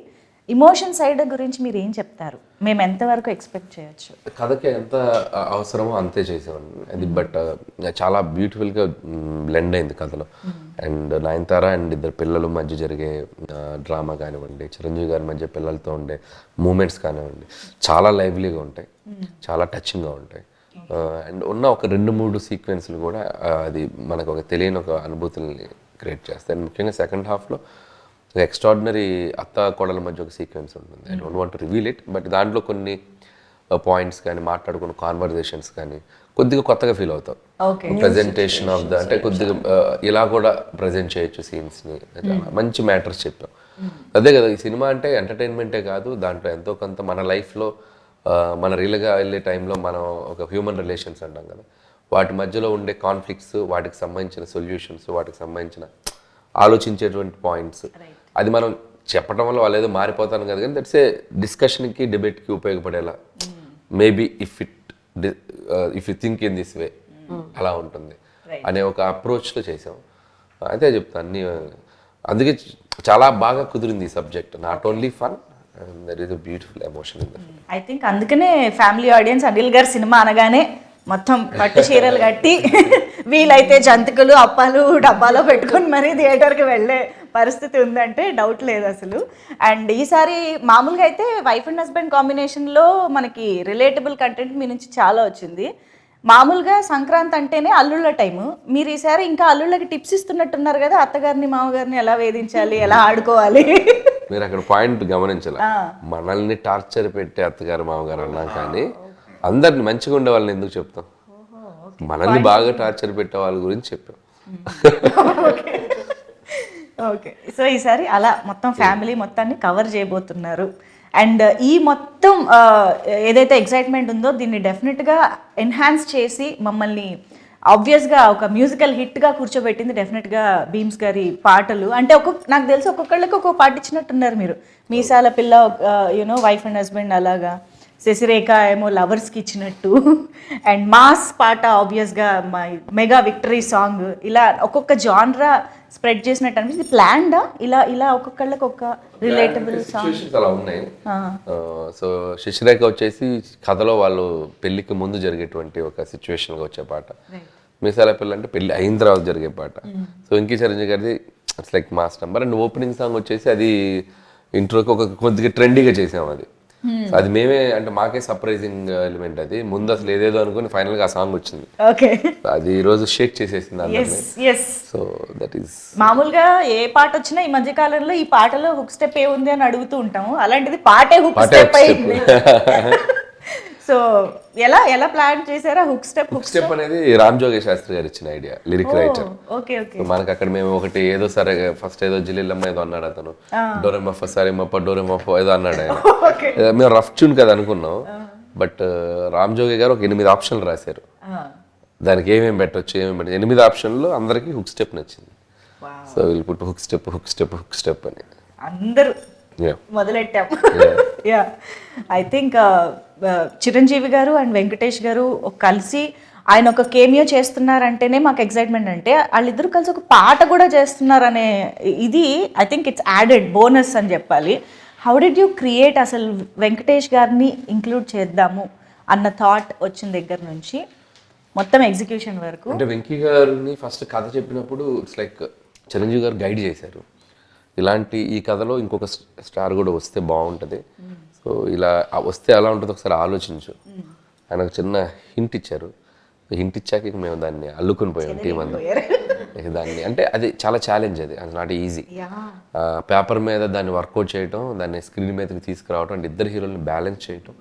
ఇమోషన్ సైడ్ గురించి మీరు ఏం చెప్తారు? మేము ఎంతవరకు ఎక్స్పెక్ట్ చేయొచ్చు? కథకి ఎంత అవసరమో అంతే చేసేవాడిని అది, బట్ చాలా బ్యూటిఫుల్గా బ్లెండ్ అయింది కథలో. అండ్ నయనతార అండ్ ఇద్దరు పిల్లల మధ్య జరిగే డ్రామా కానివ్వండి, చిరంజీవి గారి మధ్య పిల్లలతో ఉండే మూమెంట్స్ కానివ్వండి, చాలా లైవ్లీగా ఉంటాయి, చాలా టచింగ్గా ఉంటాయి. అండ్ ఉన్న ఒక 2-3 సీక్వెన్స్లు కూడా అది మనకు ఒక తెలియని ఒక అనుభూతుల్ని క్రియేట్ చేస్తాయి. అండ్ ముఖ్యంగా సెకండ్ హాఫ్లో ఎక్స్ట్రాడినరీ అత్త కోడల మధ్య ఒక సీక్వెన్స్ ఉంటుంది. I don't want to reveal it, but దాంట్లో కొన్ని పాయింట్స్ కానీ మాట్లాడుకున్న కాన్వర్జేషన్స్ కానీ కొద్దిగా కొత్తగా ఫీల్ అవుతాం. ప్రజెంటేషన్ ఆఫ్ ద అంటే కొద్దిగా ఇలా కూడా ప్రజెంట్ చేయొచ్చు సీన్స్ని, మంచి మ్యాటర్స్ చెప్పాం. అదే కదా ఈ సినిమా అంటే ఎంటర్టైన్మెంటే కాదు, దాంట్లో ఎంతో కొంత మన లైఫ్లో మన రియల్గా వెళ్ళే టైంలో మనం ఒక హ్యూమన్ రిలేషన్స్ అంటాం కదా, వాటి మధ్యలో ఉండే కాన్ఫ్లిక్ట్స్, వాటికి సంబంధించిన సొల్యూషన్స్, వాటికి సంబంధించిన ఆలోచించేటువంటి పాయింట్స్, అది మనం చెప్పడం వల్ల వాళ్ళు ఏదో మారిపోతాను కదా, కానీ దట్స్ ఏ డిస్కషన్కి, డిబేట్కి ఉపయోగపడేలా maybe if you think in this way అలా ఉంటుంది అనే ఒక అప్రోచ్లో చేసాం. అయితే చెప్తాను అన్ని, అందుకే చాలా బాగా కుదిరింది ఈ subject. Not only fun, there is a beautiful emotion in that. I think అందుకనే ఫ్యామిలీ ఆడియన్స్ అనిల్ గారి సినిమా అనగానే మొత్తం పట్టు చీరలు కట్టి వీలైతే జంతికలు అప్పాలు డబ్బాలో పెట్టుకొని మరీ థియేటర్కి వెళ్ళే పరిస్థితి ఉందంటే డౌట్ లేదు అసలు. అండ్ ఈసారి మామూలుగా అయితే వైఫ్ అండ్ హస్బెండ్ కాంబినేషన్లో మనకి రిలేటబుల్ కంటెంట్ మీ నుంచి చాలా వచ్చింది. మామూలుగా సంక్రాంతి అంటేనే అల్లుళ్ళ టైము, మీరు ఈసారి ఇంకా అల్లుళ్ళకి టిప్స్ ఇస్తున్నట్టున్నారు కదా, అత్తగారిని మామగారిని ఎలా వేధించాలి, ఎలా ఆడుకోవాలి. మీరు అక్కడ పాయింట్ గమనించాలి, మనల్ని టార్చర్ పెట్టే అత్తగారు మామగారు అన్నా కానీ అందరిని మంచిగా ఉండే వాళ్ళని ఎందుకు చెప్తాం, మనల్ని బాగా టార్చర్ పెట్టే వాళ్ళ గురించి చెప్పాం. ఓకే, సో ఈసారి అలా మొత్తం ఫ్యామిలీ మొత్తాన్ని కవర్ చేయబోతున్నారు. అండ్ ఈ మొత్తం ఏదైతే ఎక్సైట్మెంట్ ఉందో దీన్ని డెఫినెట్గా ఎన్హాన్స్ చేసి మమ్మల్ని ఆబ్వియస్గా ఒక మ్యూజికల్ హిట్గా కూర్చోబెట్టింది డెఫినెట్గా భీమ్స్ గారి పాటలు. అంటే నాకు తెలిసి ఒక్కొక్కళ్ళకి ఒక్కొక్క పాట ఇచ్చినట్టున్నారు మీరు, మీసాల పిల్ల, యూనో వైఫ్ అండ్ హస్బెండ్ అలాగా. శశిరేఖ ఏమో లవర్స్కి ఇచ్చినట్టు, అండ్ మాస్ పాట ఆబ్వియస్గా మెగా విక్టరీ సాంగ్, ఇలా ఒక్కొక్క జాన్రా స్ప్రెడ్ చేసినట్టు అనిపిస్తుంది. ప్లాన్డా ఇలా ఇలా ఒక్కొక్కళ్ళకి ఒక రిలేటబుల్ సాంగ్? సిచ్యువేషన్స్ అలా ఉన్నాయి. సో శశిరేఖ వచ్చేసి కథలో వాళ్ళు పెళ్లికి ముందు జరిగేటువంటి ఒక సిచ్యువేషన్గా వచ్చే పాట. మీసాల పిల్ల అంటే పెళ్లి అయిన తర్వాత జరిగే పాట. సో వెంకీ చిరంజీవి గారిది it's like mass number. And opening song వచ్చేసి అది ఇంట్రోకి ఒక కొద్దిగా ట్రెండీగా చేసాం అది. సో అది మేమే అంటే మాకే సర్ప్రైజింగ్ ఎలిమెంట్ అది. ముందు అసలు ఏదేదో అనుకుని ఫైనల్ గా ఆ సాంగ్ వచ్చింది. ఓకే, అది ఈ రోజు షేక్ చేసేసింది అందరినీ. సో దట్ ఈస్ మామూలుగా ఏ పాట వచ్చినా ఈ మధ్య కాలంలో ఈ పాటలో హుక్ స్టెప్ ఏ ఉంది అని అడుగుతూ ఉంటాము. అలాంటిది పాటే హుక్ స్టెప్ అయింది. సో ఎలా ఎలా ప్లాన్ చేశారా హుక్ స్టెప్? హుక్ స్టెప్ అనేది రామ్ జోగి శాస్త్రి గారు ఇచ్చిన idea, lyric writer. Okay okay. మనకి అక్కడ మేము ఒకటి ఏదో సరే ఫస్ట్ ఏదో జిల్లిల్లమ్మ ఏదో అన్నాడు అతను, డోరెమఫ సరేమప్ప డోరెమఫ ఏదో అన్నాడు ఆయన. మేము రఫ్ ట్యూన్ కదా అనుకున్నాం, బట్ రామ్ జోగి గారు ఒక 8 ఆప్షన్లు రాశారు. దానికి ఏమేమి పెట్టచ్చు 8 ఆప్షన్లు అందరికి హుక్ స్టెప్ నచ్చింది. సో వీళ్ళు పుట్టు hook step hook step hook step అని అందరూ మొదలెట్టాం. యా, ఐ థింక్ చిరంజీవి గారు అండ్ వెంకటేష్ గారు కలిసి ఆయన ఒక కేమియో చేస్తున్నారంటేనే మాకు ఎక్సైట్మెంట్. అంటే వాళ్ళిద్దరు కలిసి ఒక పాట కూడా చేస్తున్నారనే ఇది I think it's added bonus అని చెప్పాలి. హౌ డిడ్ యూ క్రియేట్ అసలు వెంకటేష్ గారిని ఇంక్లూడ్ చేద్దాము అన్న థాట్ వచ్చిన దగ్గర నుంచి మొత్తం ఎగ్జిక్యూషన్ వరకు? అంటే వెంకీ గారిని ఫస్ట్ కథ చెప్పినప్పుడు ఇట్స్ లైక్ చిరంజీవి గారు గైడ్ చేశారు. ఇలాంటి ఈ కథలో ఇంకొక స్టార్ కూడా వస్తే బాగుంటుంది, సో ఇలా వస్తే ఎలా ఉంటుందో ఒకసారి ఆలోచించు. ఆయన ఒక చిన్న హింట్ ఇచ్చారు. హింట్ ఇచ్చాక ఇక మేము దాన్ని అల్లుకొని పోయాం టీం అంతా. దాన్ని అంటే అది చాలా ఛాలెంజ్, అది నాట్ ఈజీ. పేపర్ మీద దాన్ని వర్కౌట్ చేయటం, దాన్ని స్క్రీన్ మీదకి తీసుకురావటం, అంటే ఇద్దరు హీరోల్ని బ్యాలెన్స్ చేయటం,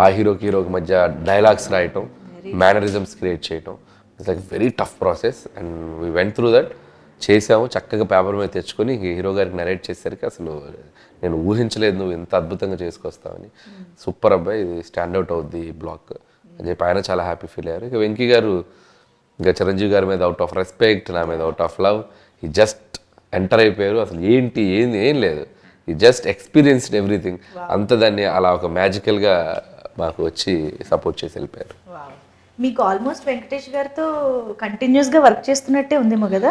ఆ హీరోకి మధ్య డైలాగ్స్ రాయటం, మేనరిజమ్స్ క్రియేట్ చేయటం. It's like very tough process and we went through that. చేసాము, చక్కగా పేపర్ మీద తెచ్చుకొని హీరో గారికి నరేట్ చేసేసరికి అసలు నేను ఊహించలేదు నువ్వు ఎంత అద్భుతంగా చేసుకొస్తావని. సూపర్ అబ్బాయి, ఇది స్టాండ్అవుట్ అవుద్ది ఈ బ్లాక్ అని చెప్పి ఆయన చాలా హ్యాపీ ఫీల్ అయ్యారు. ఇక వెంకీ గారు ఇంకా చిరంజీవి గారి మీద అవుట్ ఆఫ్ రెస్పెక్ట్, నా మీద అవుట్ ఆఫ్ లవ్, ఈ జస్ట్ ఎంటర్ అయిపోయారు. అసలు ఏం లేదు, ఈ జస్ట్ ఎక్స్పీరియన్స్డ్ ఎవ్రీథింగ్. అంత దాన్ని అలా ఒక మ్యాజికల్గా మాకు వచ్చి సపోర్ట్ చేసి వెళ్ళిపోయారు. మీకు ఆల్మోస్ట్ వెంకటేష్ గారితో కంటిన్యూస్ గా వర్క్ చేస్తున్నట్టే ఉందేమో కదా?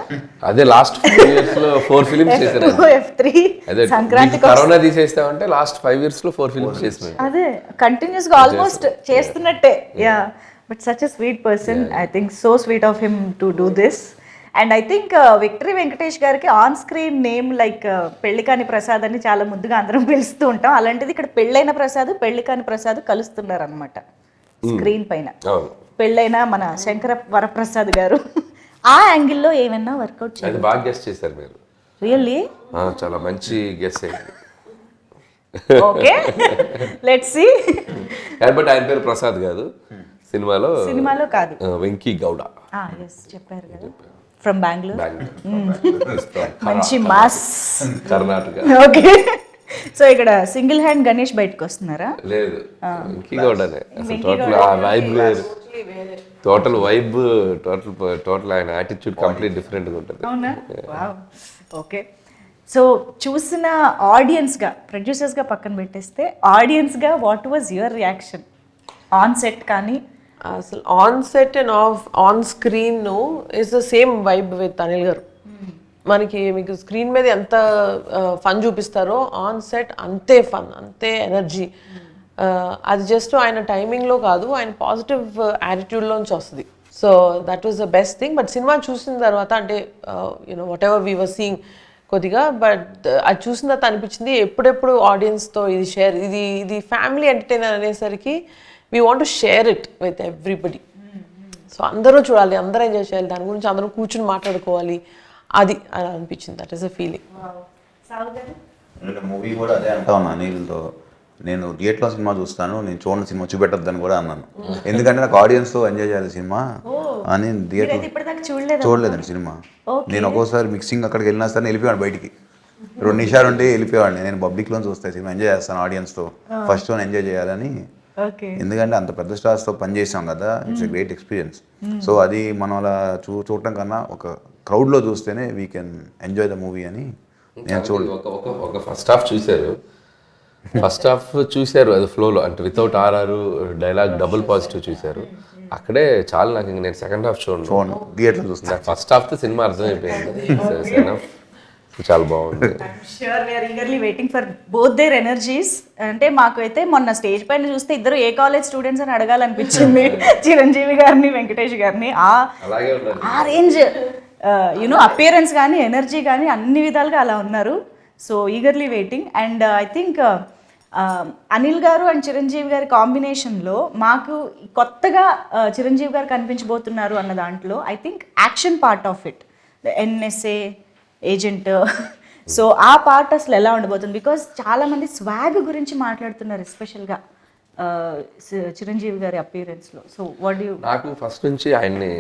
అదే లాస్ట్ 4 years లో 4 ఫిలిమ్స్ చేశారు. F3 సంక్రాంతి కరోనా తీసేస్తామంటే లాస్ట్ 5 years లో 4 ఫిలిమ్స్ చేసినారు. అదే కంటిన్యూస్ గా ఆల్మోస్ట్ చేస్తున్నట్టే. Yeah, but such a sweet person. I think so sweet of him to do this. And I think victory Venkatesh గారికి on screen name like Pellikani Prasad అని చాలా ముద్దుగా అందరం పిలుస్తూ ఉంటాం. అలాంటిది ఇక్కడ పెళ్ళైన ప్రసాద్ పెళ్లికాని ప్రసాద్ కలుస్తున్నారు అనమాట స్క్రీన్ పైన. పెళ్ళైన మన శంకర వరప్రసాద్ గారు ఆ యాంగిల్లో ఏమైనా వర్కౌట్ చేయాలి? అది బాగా గెస్ చేశారు మీరు. రియల్లీ చాలా మంచి గెస్ అయింది. Okay, let's see. బట్ ఆయన పేరు ప్రసాద్ కాదు, సినిమాలో కాదు, వెంకీ గౌడ. చెప్పారు కదా, ఫ్రమ్ బెంగళూరు. మంచి మాస్ కర్ణాటక. ఓకే, సో ఇక్కడ సింగిల్ హ్యాండ్ గణేష్ బయటకు వస్తున్నారా? లేదు, వెంకీ గౌడనే. అసలు టోటల్ ఆ వైబ్ వేరు, టోటల్ వైబ్, టోటల్ ఆయన యాటిట్యూడ్ కంప్లీట్ డిఫరెంట్గా ఉంటుంది. అవునా? ఓకే, సో చూసిన ఆడియన్స్గా, ప్రొడ్యూసర్స్గా పక్కన పెట్టేస్తే ఆడియన్స్గా what was your reaction on set? కానీ అసలు on set and on screen is the same vibe with Anil గారు. మనకి మీకు స్క్రీన్ మీద ఎంత ఫన్ చూపిస్తారో ఆన్ సెట్ అంతే ఫన్, అంతే ఎనర్జీ. అది జస్ట్ ఆయన టైమింగ్లో కాదు, ఆయన పాజిటివ్ యాటిట్యూడ్లోంచి వస్తుంది. So that was the best thing. But cinema చూసిన తర్వాత అంటే you know whatever we were seeing కొద్దిగా, బట్ అది చూసిన తర్వాత అనిపించింది ఎప్పుడెప్పుడు ఆడియన్స్తో ఇది షేర్, ఇది ఫ్యామిలీ ఎంటర్టైనర్ అనేసరికి we want to share it with everybody. So అందరూ చూడాలి, అందరూ ఎంజాయ్ చేయాలి, దాని గురించి అందరూ కూర్చుని మాట్లాడుకోవాలి, అది అలా అనిపించింది. That is a feeling. Movie కూడా అదే అంటా ఉన్నా అనిల్తో, నేను థియేటర్లో సినిమా చూస్తాను, నేను చూడని సినిమా చూపెట్టద్దని కూడా అన్నాను. ఎందుకంటే నాకు ఆడియన్స్తో ఎంజాయ్ చేయాలి సినిమా అని. థియేటర్ చూడలేదండి సినిమా. నేను ఒక్కోసారి మిక్సింగ్ అక్కడికి వెళ్ళినా సరే వెళ్ళిపోయాను బయటికి, 2 నిమిషాలు ఉంటే వెళ్ళిపోయాడిని. నేను పబ్లిక్లో చూస్తాను సినిమా, ఎంజాయ్ చేస్తాను ఆడియన్స్తో, ఫస్ట్ వన్ ఎంజాయ్ చేయాలని. ఎందుకంటే అంత పెద్ద స్టార్స్తో పనిచేసాం కదా, it's a great experience. So అది మనం అలా చూడటం కన్నా ఒక క్రౌడ్లో చూస్తేనే we can enjoy the movie అని నేను చూడలేదు. ఒక ఫస్ట్ హాఫ్ చూశారు, ఫస్ట్ హాఫ్ చూశారు అది ఫ్లోలో, అంటే without RR dialogue double positive చూశారు. అక్కడే చాలా నాకు ఇంక నేను సెకండ్ హాఫ్ చూడండి థియేటర్ చూస్తున్నా. ఫస్ట్ హాఫ్ తో సినిమా అర్థమైపోయింది. చాలా బాగుంది. Sure we are eagerly waiting for both their energies. అంటే మాకు అయితే మొన్న స్టేజ్ పైన చూస్తే ఇద్దరు ఏ కాలేజ్ స్టూడెంట్స్ అని అడగాలనిపించింది. చిరంజీవి గారిని, వెంకటేష్ గారిని. అలాగే ఉన్నారు. ఆ రేంజ్ యూనో అపియరెన్స్ కానీ ఎనర్జీ కానీ అన్ని విధాలుగా అలా ఉన్నారు. So eagerly waiting. And I think Anil గారు అండ్ చిరంజీవి గారి కాంబినేషన్లో మాకు కొత్తగా చిరంజీవి గారు కనిపించబోతున్నారు అన్న దాంట్లో I think action part of it, the NSA agent. So ఆ పార్ట్ అసలు ఎలా ఉండబోతుంది? బికాజ్ చాలామంది స్వాగ్ గురించి మాట్లాడుతున్నారు, ఎస్పెషల్గా చిరంజీవి గారి అపియరెన్స్లో. So what you? నాకు ఫస్ట్ నుంచి ఆయన్ని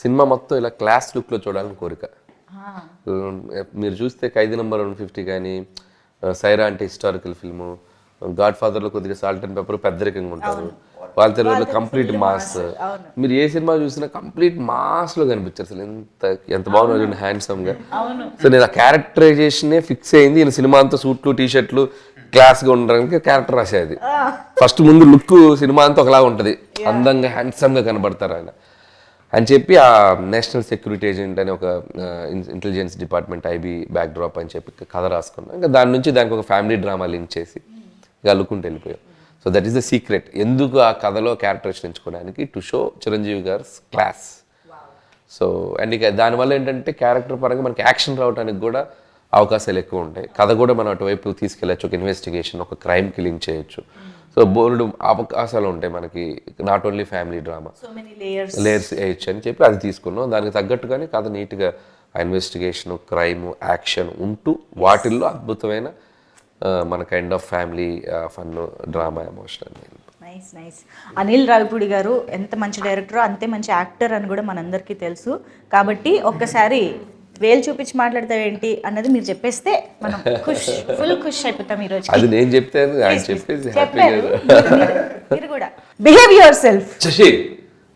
సినిమా మొత్తం ఇలా క్లాస్ లుక్లో చూడాలని కోరిక. మీరు చూస్తే ఖైదీ నంబర్ 150 కానీ, సైరా అంటే హిస్టారికల్ ఫిల్ము, గాడ్ ఫాదర్లో కొద్దిగా సాల్ట్ అండ్ పెప్పర్ పెద్దరికంగా ఉంటారు, వాళ్ళ తెలుగులో కంప్లీట్ మాస్. మీరు ఏ సినిమా చూసినా కంప్లీట్ మాస్లో కనిపించారు. అసలు ఎంత బాగున్నారు హ్యాండ్సమ్గా. సో నేను ఆ క్యారెక్టరైజేషనే ఫిక్స్ అయింది. ఈయన సినిమా అంతా సూట్లు టీషర్ట్లు క్లాస్గా ఉండడానికి క్యారెక్టర్ రాసేది. ఫస్ట్ ముందు లుక్ సినిమా అంతా ఒకలాగా ఉంటుంది, అందంగా హ్యాండ్సమ్గా కనబడతారు ఆయన అని చెప్పి ఆ నేషనల్ సెక్యూరిటీ ఏజెంట్ అని ఒక intelligence department IB back drop అని చెప్పి కథ రాసుకున్నాం. ఇంకా దాని నుంచి దానికి ఒక ఫ్యామిలీ డ్రామా లింక్ చేసి ఇక అల్లుకుంటూ వెళ్ళిపోయాం. So that is the secret. ఎందుకు ఆ కథలో క్యారెక్టరేషన్ ఎంచుకోవడానికి, టు షో చిరంజీవి గారి క్లాస్. సో అండ్ ఇక దానివల్ల ఏంటంటే క్యారెక్టర్ పరంగా మనకి యాక్షన్ రావడానికి కూడా అవకాశాలు ఎక్కువ ఉంటాయి. కథ కూడా మనం అటువైపు తీసుకెళ్ళచ్చు, ఒక ఇన్వెస్టిగేషన్, ఒక క్రైమ్కి లింక్ చేయొచ్చు. సో బోల్డ్ అవకాశాలు ఉంటాయి మనకి, not only family drama, layers వేయచ్చు అని చెప్పి అది తీసుకున్నాం. దానికి తగ్గట్టుగానే కథ నీట్గా ఆ ఇన్వెస్టిగేషన్, క్రైమ్, యాక్షన్ ఉంటూ వాటిల్లో అద్భుతమైన మన kind of family fun, drama, emotional. Nice nice. Anil Ravipudi గారు ఎంత మంచి డైరెక్టర్, అంతే మంచి యాక్టర్ అని కూడా మనందరికీ తెలుసు. కాబట్టి ఒక్కసారి వేలు చూపించి మాట్లాడతావేంటి అన్నది మీరు చెప్పేస్తే మనం ఫుల్ ఖుష్ అయిపోతాం ఈరోజు. అది నేను చెప్తే ఆయన చెప్పేసి మీరు కూడా బిహేవ్ యువర్ సెల్ఫ్. శశి,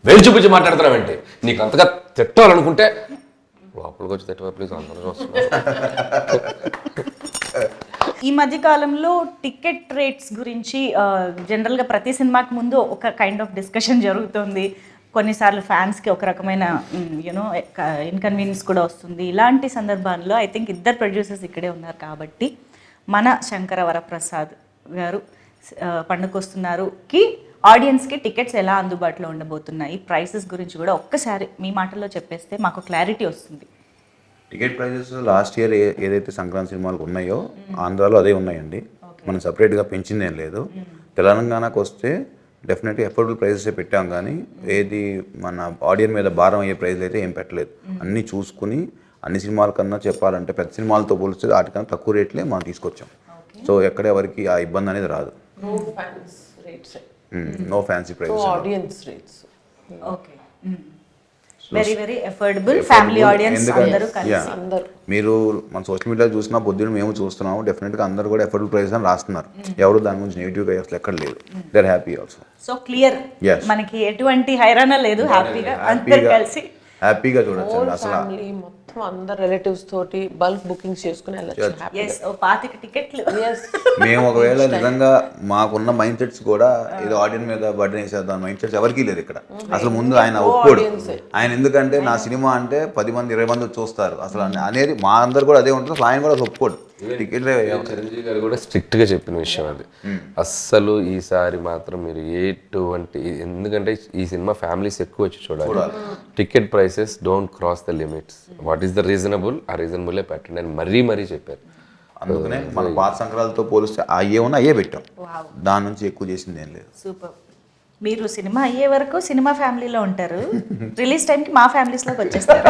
వేలు చూపించి మాట్లాడుతున్నావేంటి? నీకు అంతగా తిట్టాలనుకుంటే లోపలికి వచ్చి తిట్టవా ప్లీజ్, అందరూ వస్తున్నారు. ఈ మధ్య కాలంలో టికెట్ రేట్స్ గురించి జనరల్గా ప్రతి సినిమాకి ముందు ఒక కైండ్ ఆఫ్ డిస్కషన్ జరుగుతుంది. కొన్నిసార్లు ఫ్యాన్స్కి ఒక రకమైన యూనో ఇన్కన్వీనియన్స్ కూడా వస్తుంది. ఇలాంటి సందర్భాల్లో ఐ థింక్ ఇద్దరు ప్రొడ్యూసర్స్ ఇక్కడే ఉన్నారు కాబట్టి మన శంకర వరప్రసాద్ గారు పండుకొస్తున్నారుకి ఆడియన్స్కి టికెట్స్ ఎలా అందుబాటులో ఉండబోతున్నాయి, ప్రైసెస్ గురించి కూడా ఒక్కసారి మీ మాటల్లో చెప్పేస్తే మాకు క్లారిటీ వస్తుంది. టికెట్ ప్రైజెస్ లాస్ట్ ఇయర్ ఏదైతే సంక్రాంతి సినిమాలకు ఉన్నాయో ఆంధ్రాలో అదే ఉన్నాయండి. మనం సపరేట్గా పెంచింది ఏం లేదు. తెలంగాణకు వస్తే డెఫినెట్గా ఎఫోర్డబుల్ ప్రైజెసే పెట్టాం, కానీ ఏది మన ఆడియన్స్ మీద భారం అయ్యే ప్రైజ్లు అయితే ఏం పెట్టలేదు. అన్నీ చూసుకుని అన్ని సినిమాల కన్నా చెప్పాలంటే పెద్ద సినిమాలతో పోలిస్తే వాటికన్నా తక్కువ రేట్లే మనం తీసుకొచ్చాం. సో ఎక్కడ ఎవరికి ఆ ఇబ్బంది అనేది రాదు. No fancy prices. Okay, very very affordable family audience అందరూ కలిసి. మీరు మన సోషల్ మీడియాలో చూసినా పొద్దున్న మేము చూస్తున్నాము, డెఫినెట్గా అందరూ కూడా ఎఫోర్డబుల్ ప్రైస్ అని రాస్తున్నారు. ఎవరు దాని గురించి నెగిటివ్గా అసలు ఎక్కడ లేదు. They are happy also. So clear, మనకి ఎటువంటి హైరాణ లేదు, హ్యాపీగా అందరూ కలిసి హ్యాపీగా చూడొచ్చు. అసలు మొత్తం అందరు రిలేటివ్స్ తోటి బల్క్ బుకింగ్స్ చేసుకుని వెళ్ళొచ్చు. 25 టికెట్లు. మేము ఒకవేళ నిజంగా మాకున్న మైండ్ సెట్స్ కూడా ఏదో ఆడియన్స్ మీద బర్డెన్ వేసేద్దాం మైండ్ సెట్స్ ఎవరికి లేదు ఇక్కడ. అసలు ముందు ఆయన ఒప్పుకోడు. ఆయన ఎందుకంటే నా సినిమా అంటే 10 మంది 20 మంది చూస్తారు అసలు అనేది మా అందరు కూడా అదే ఉంటుంది. అసలు ఆయన కూడా ఒప్పుకోడు. చిరంజీవి గారు కూడా స్ట్రిక్ట్ గా చెప్పిన విషయం అది. అస్సలు ఈసారి మాత్రం మీరు ఎటువంటి, ఎందుకంటే ఈ సినిమా ఫ్యామిలీస్ ఎక్కువ వచ్చి చూడాలి. Ticket prices don't cross the limits. What is the reasonable, ఆ రీజనబుల్ పెట్టండి అని మరీ చెప్పారు. అందుకనే మన పాత సంక్రాంతితో పోలిస్తే అయ్యే ఉన్నా అయ్యే పెట్టాం. దాని నుంచి ఎక్కువ చేసింది ఏం లేదు. సూపర్. మీరు సినిమా అయ్యే వరకు సినిమా ఫ్యామిలీలో ఉంటారు, రిలీజ్ టైంకి మా ఫ్యామిలీస్లోకి వచ్చేస్తారు,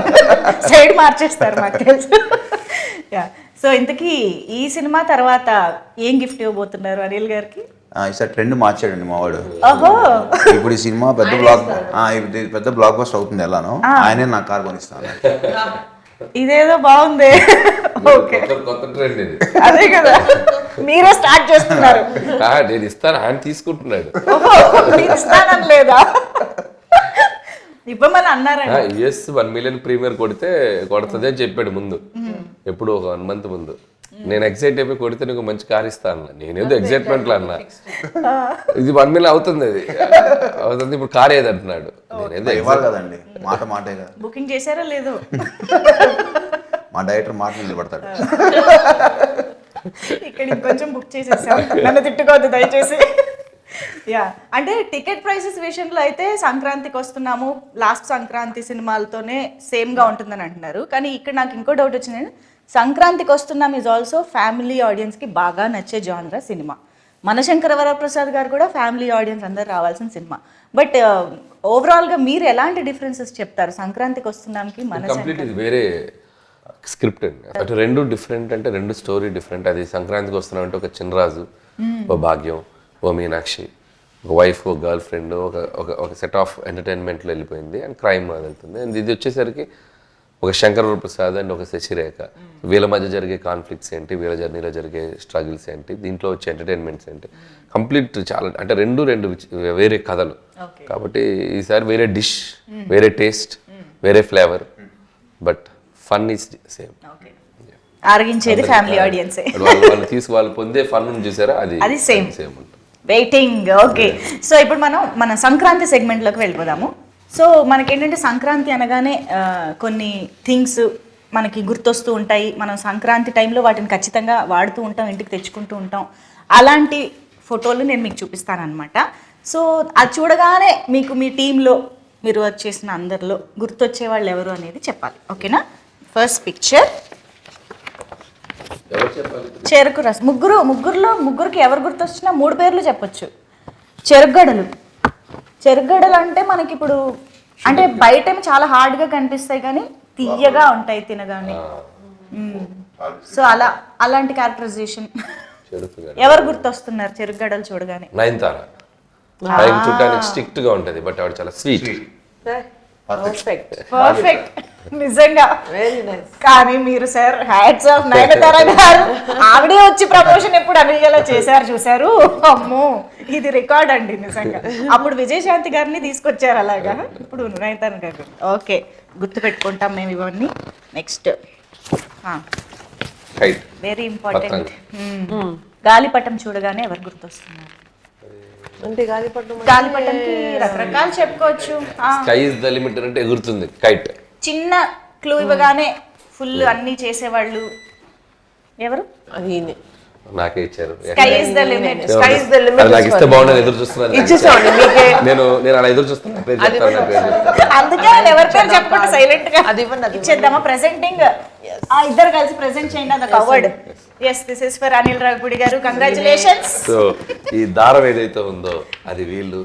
సైడ్ మార్చేస్తారు మాకు తెలుసు. సో ఇంతకీ ఈ సినిమా తర్వాత ఏం గిఫ్ట్ ఇవ్వబోతున్నారు అనిల్ గారికి? ఈసారి ట్రెండ్ మార్చాడండి మావాడు. ఓహో, ఇప్పుడు ఈ సినిమా పెద్ద బ్లాక్ బస్టర్ అవుతుంది ఎలానో, ఆయనే నా కార్ కొనిస్తాను. ఇదేదో బాగుంది. ఓకే, కొత్త ట్రెండ్ ఇది. అదే కదా, మీరే స్టార్ట్ చేస్తున్నారు. నేను ఇస్తాను, ఆయన తీసుకుంటున్నాడు. ఇస్తానని లేదా? ఇవ్వమని అన్నారండి. US 1 million ప్రీమియర్ కొడితే కొడుతుంది అని చెప్పాడు ముందు, ఎప్పుడు ఒక 1 month ముందు. నేను ఎక్సైట్ అయిపోయి కొడితే నీకు మంచి కార్ ఇస్తా అన్న. నేనేదో ఎక్సైట్మెంట్లో అన్నా, ఇది 1 million అవుతుంది, అది అవుతుంది, ఇప్పుడు కార్ ఏది అంటున్నాడు. నేనేదో ఇవ్వాలి కదండి, మాటే కదా. బుకింగ్ చేశారో లేదో? మా డైరెక్టర్ మాట నిలబడతాడు. ఇక్కడ ఇంకొంచెం బుక్ చేసేసాం, నన్ను తిట్టుకోవద్దు దయచేసి. యా, అంటే టికెట్ ప్రైసెస్ విషయంలో అయితే సంక్రాంతికి వస్తున్నాము, లాస్ట్ సంక్రాంతి సినిమాలతోనే సేమ్గా ఉంటుందని అంటున్నారు. కానీ ఇక్కడ నాకు ఇంకో డౌట్ వచ్చిందండి, సంక్రాంతికి వస్తున్నాం ఈజ్ ఆల్సో ఫ్యామిలీ ఆడియన్స్కి బాగా నచ్చే జానరా సినిమా. మనశంకర వరప్రసాద్ గారు కూడా ఫ్యామిలీ ఆడియన్స్ అందరు రావాల్సిన సినిమా. బట్ ఓవరాల్గా మీరు ఎలాంటి డిఫరెన్సెస్ చెప్తారు సంక్రాంతికి వస్తున్నాంకి కంప్లీట్ ఇది వేరే స్క్రిప్ట్ అండి. అటు రెండు డిఫరెంట్, అంటే రెండు స్టోరీ డిఫరెంట్. అది సంక్రాంతికి వస్తున్నామంటే ఒక చిన్నరాజు, ఓ భాగ్యం, ఓ మీనాక్షి, ఒక వైఫ్, ఓ గర్ల్ ఫ్రెండ్, ఒక సెట్ ఆఫ్ ఎంటర్టైన్మెంట్లో వెళ్ళిపోయింది అండ్ క్రైమ్ అది వెళ్తుంది. అండ్ ఇది వచ్చేసరికి ఒక శంకర్ ప్రసాద్ అండ్ ఒక శశిరేఖ, వీళ్ళ మధ్య జరిగే కాన్ఫ్లిక్ట్స్ ఏంటి, వీళ్ళ జర్నీలో జరిగే స్ట్రగుల్స్ ఏంటి, దీంట్లో వచ్చే ఎంటర్టైన్మెంట్స్ ఏంటి, కంప్లీట్ చాలా, అంటే రెండు వేరే కథలు. కాబట్టి ఈసారి వేరే డిష్, వేరే టేస్ట్, వేరే flavour, but fun is same. ఆరగించేది ఫ్యామిలీ ఆడియన్సే. వాళ్ళు పొందే ఫన్ చూసారా, అది సేమ్ ఉంటుంది. వెయిటింగ్. ఓకే, సో ఇప్పుడు మన సంక్రాంతి సెగ్మెంట్లోకి వెళ్ళిపోదాము. సో మనకేంటంటే సంక్రాంతి అనగానే కొన్ని థింగ్స్ మనకి గుర్తొస్తూ ఉంటాయి. మనం సంక్రాంతి టైంలో వాటిని ఖచ్చితంగా వాడుతూ ఉంటాం, ఇంటికి తెచ్చుకుంటూ ఉంటాం. అలాంటి ఫోటోలు నేను మీకు చూపిస్తానమాట. సో అది చూడగానే మీకు మీ టీంలో మీరు వర్క్ చేసిన అందరిలో గుర్తొచ్చే వాళ్ళు ఎవరు అనేది చెప్పాలి. ఓకేనా? ఫస్ట్ పిక్చర్ చెరుకు రసం. ముగ్గురికి ఎవరు గుర్తొచ్చినా 3 పేర్లు చెప్పొచ్చు. చెరుకుగడలు అంటే మనకి ఇప్పుడు అంటే బయట చాలా హార్డ్గా కనిపిస్తాయి కానీ తీయగా ఉంటాయి తినగానే. సో అలాంటి క్యారెక్టరైజేషన్ ఎవరు గుర్తొస్తున్నారు చెరుకుగడలు చూడగానే? నయనతార. చూడడానికి స్ట్రిక్ట్ గా ఉంటది, బట్ ఆవిడ చాలా స్వీట్. పర్ఫెక్ట్, నిజంగా కానీ మీరు సార్ హ్యాట్స్ ఆఫ్ నయనతార గారు, ఆవిడే వచ్చి ప్రమోషన్ ఎప్పుడు అనిల్ చేశారు చూసారు. అమ్మో, ఇది రికార్డ్ అండి నిజంగా. అప్పుడు విజయశాంతి గారిని తీసుకొచ్చారు అలాగా, ఇప్పుడు నయనతార గారు. ఓకే, గుర్తు పెట్టుకుంటాం మేము ఇవన్నీ. నెక్స్ట్ వెరీ ఇంపార్టెంట్, గాలిపటం చూడగానే ఎవరు గుర్తొస్తున్నారు? అంటే గాలిపటంకి రకరకాలు చెప్పుకోవచ్చు. స్కై ఇస్ ద లిమిట్ అంటే ఎగురుతుంది కైట్. చిన్న క్లూ ఇవ్వగానే ఫుల్ అన్ని చేసేవాళ్ళు ఎవరు? అది నాకే ఇచ్చారు. Sky is the limit. నాకు ఇస్తే బాగుండదు, ఎదురు చూస్తున్నాను. నేను అలా ఎదురు చూస్తున్నాను. అందుకే ఎవరి పేరు చెప్పకుండా సైలెంట్ గా ఇచ్చేద్దామా? ప్రెజెంటింగ్ ఇద్దరు కలిసి ప్రెజెంట్ చేయండి. అది award. yes, this is for Anil Ravipudi గారు. కంగ్రాచులేషన్స్. సో ఈ దారం ఏదైతే ఉందో అది వీళ్ళు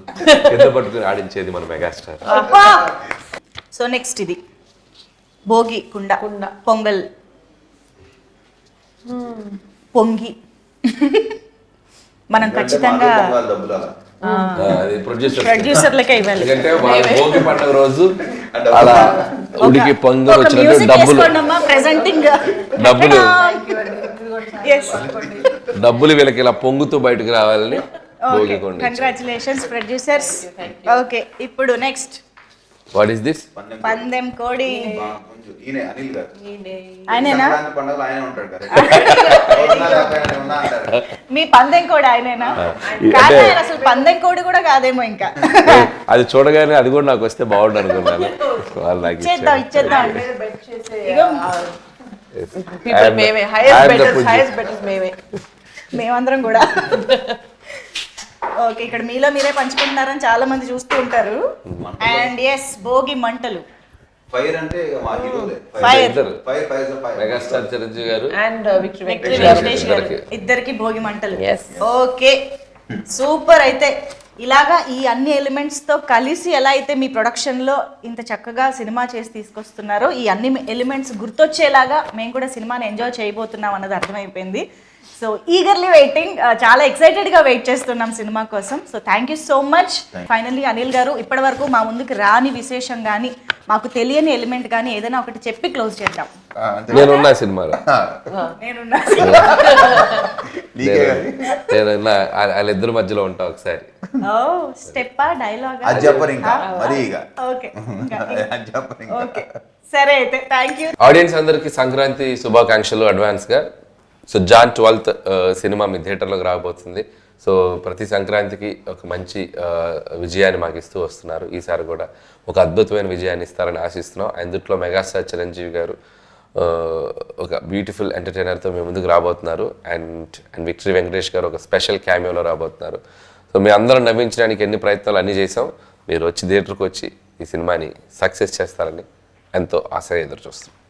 కింద పట్టుకుని ఆడించేది మన మెగాస్టార్. సో నెక్స్ట్ ఇది భోగి కుండ పొంగల్ పొంగి మనం ఖచ్చితంగా ప్రొడ్యూసర్లకే ఇవ్వాలి. ఎందుకంటే వాళ్ళ భోగి పండుగ రోజు అలా ఉడికి పొంగల్ వచ్చినట్టు డబ్బులు వీళ్ళకి ఇలా పొంగుతూ బయటకు రావాలని భోగి కొండ. Congratulations producers. ఓకే, ఇప్పుడు నెక్స్ట్ వాట్ ఈస్ దిస్? పందెం కోడి. మీ పందెం కోడి ఆయనేనా? అసలు పందెం కోడి కూడా కాదేమో ఇంకా. అది చూడగానే అది కూడా నాకు వస్తే బాగుండు అనుకున్నాను. ఇచ్చేద్దాం. మేమందరం కూడా. ఓకే, ఇక్కడ మీలో మీరే పంచుకుంటున్నారని చాలా మంది చూస్తూ ఉంటారు. అండ్ ఎస్, భోగి మంటలు. ఫైర్ అంటే మెగాస్టార్ చిరంజీవి గారు అండ్ వెంకటేష్ గారు ఇద్దరికి భోగి మంటలు. Okay, super. అయితే ఇలాగా ఈ అన్ని ఎలిమెంట్స్ తో కలిసి ఎలా అయితే మీ ప్రొడక్షన్ లో ఇంత చక్కగా సినిమా చేసి తీసుకొస్తున్నారో, ఈ అన్ని ఎలిమెంట్స్ గుర్తొచ్చేలాగా మేము కూడా సినిమాని ఎంజాయ్ చేయబోతున్నాం అన్నది అర్థమైపోయింది. సో ఈగర్లీ వెయిటింగ్, చాలా ఎక్సైటెడ్గా వెయిట్ చేస్తున్నాం సినిమా కోసం. So thank you so much. Finally Anil గారు, ఇప్పటి వరకు మా ముందుకు రాని విశేషం కానీ మాకు తెలియని ఎలిమెంట్ కానీ ఏదైనా ఒకటి చెప్పి క్లోజ్ చేద్దాం. నేనున్నా సినిమాలో, వాళ్ళిద్దరి మధ్యలో ఉంటా ఒకసారి. స్టెప్పా డైలాగ్ సరే అయితే థ్యాంక్ యూ. ఆడియన్స్ అందరికి సంక్రాంతి శుభాకాంక్షలు అడ్వాన్స్ గా. సో జాన్ 12th సినిమా మీ థియేటర్లోకి రాబోతుంది. సో ప్రతి సంక్రాంతికి ఒక మంచి విజయాన్ని మాకు ఇస్తూ వస్తున్నారు. ఈసారి కూడా ఒక అద్భుతమైన విజయాన్ని ఇస్తారని ఆశిస్తున్నాం. అందుట్లో మెగాస్టార్ చిరంజీవి గారు ఒక బ్యూటిఫుల్ ఎంటర్టైనర్తో మేము ముందుకు రాబోతున్నారు. అండ్ విక్టరీ వెంకటేష్ గారు ఒక స్పెషల్ క్యామియోలో రాబోతున్నారు. సో మీ అందరం నవ్వించడానికి ఎన్ని ప్రయత్నాలు అన్నీ చేసాం. మీరు వచ్చి థియేటర్కి వచ్చి ఈ సినిమాని సక్సెస్ చేస్తారని ఎంతో ఆశగా ఎదురు చూస్తున్నాం.